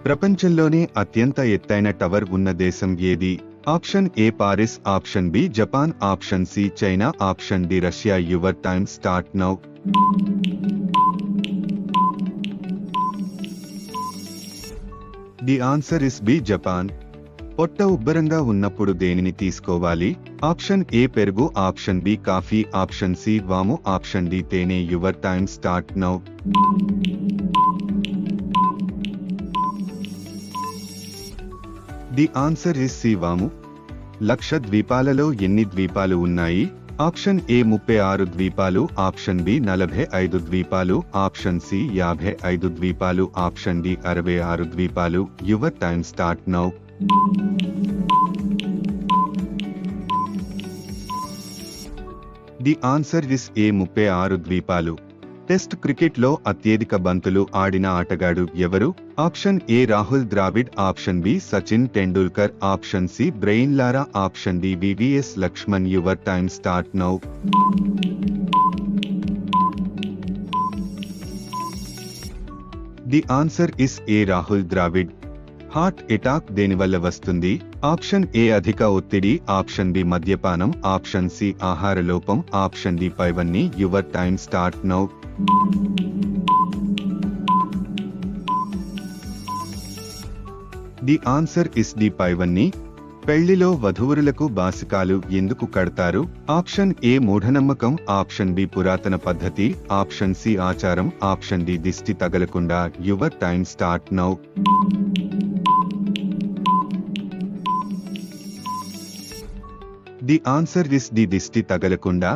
ప్రపంచంలోనే అత్యంత ఎత్తైన టవర్ ఉన్న దేశం ఏది? Option A Paris, option B Japan, option C China, option D Russia. Your time start now. The answer is B Japan. పొట్ట ఉబ్బరంగా ఉన్నప్పుడు దేనిని తీసుకోవాలి? ఆప్షన్ ఏ పెరుగు, option B coffee, option C వాము, ఆప్షన్ డి తేనె. Your time start now. The answer is C వాము. లక్షద్వీపాలలో ఎన్ని ద్వీపాలు ఉన్నాయి? ఆప్షన్ ఏ 36 ద్వీపాలు, ఆప్షన్ బి 45 ద్వీపాలు, ఆప్షన్ సి 55 ద్వీపాలు, ఆప్షన్ డి 66 ద్వీపాలు. Your time start now. The answer is A 36 ద్వీపాలు. టెస్ట్ క్రికెట్లో అత్యధిక బంతులు ఆడిన ఆటగాడు ఎవరు? Option A Rahul Dravid, option B Sachin Tendulkar, option C Brian Lara, option D VVS Laxman. Your time start now. The answer is A Rahul Dravid. Heart attack దేనివల్ల వస్తుంది? ఆప్షన్ ఏ అధిక ఒత్తిడి, ఆప్షన్ బి మద్యపానం, ఆప్షన్ సి ఆహార లోపం, ఆప్షన్ డి పైవన్నీ. Your time start now. The answer is D పైవన్నీ. పెళ్లిలో వధూవరులకు బాసికాలు ఎందుకు కడతారు? ఆప్షన్ ఏ మూఢనమ్మకం, ఆప్షన్ బి పురాతన పద్ధతి, ఆప్షన్ సి ఆచారం, ఆప్షన్ డి దిష్టి తగలకుండా. Your time start now. The answer is the దిష్టి తగలకుండా.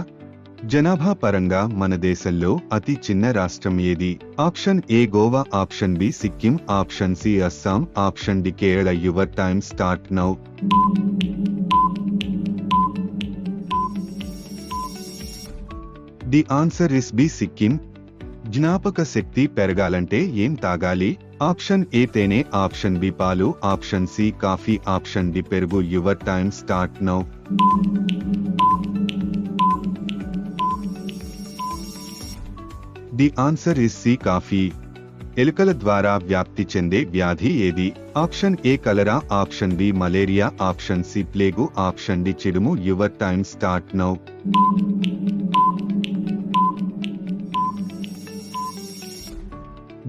జనాభా పరంగా మన దేశంలో అతి చిన్న రాష్ట్రం ఏది? Option A Goa, option B Sikkim, option C Assam, option D Kerala. Your time start now. The answer is B Sikkim. జ్ఞాపక శక్తి పెరగాలంటే ఏం తాగాలి? ఆప్షన్ ఏ తేనె, ఆప్షన్ బి పాలు, option C coffee, option D పెరుగు. Your time start now. The answer is C coffee. ఎలుకల ద్వారా వ్యాప్తి చెందే వ్యాధి ఏది? Option A cholera, option B malaria, option C plague, option D చిడుము. Your time start now.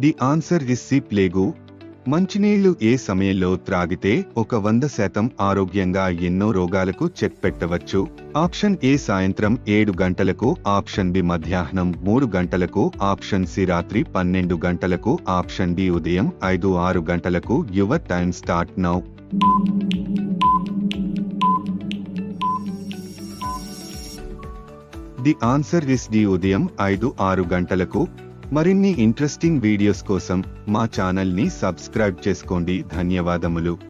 The answer is C plague. మంచినీళ్లు ఏ సమయంలో త్రాగితే 100% ఆరోగ్యంగా ఎన్నో రోగాలకు చెక్ పెట్టవచ్చు? ఆప్షన్ ఏ సాయంత్రం 7 గంటలకు, ఆప్షన్ బి మధ్యాహ్నం 3 గంటలకు, ఆప్షన్ సి రాత్రి 12 గంటలకు, ఆప్షన్ డి ఉదయం 5-6 గంటలకు. Your time start now. The answer is D ఉదయం 5-6 గంటలకు. మరిన్ని ఇంట్రెస్టింగ్ వీడియోస్ కోసం మా ఛానల్ ని సబ్స్క్రైబ్ చేసుకోండి. ధన్యవాదములు.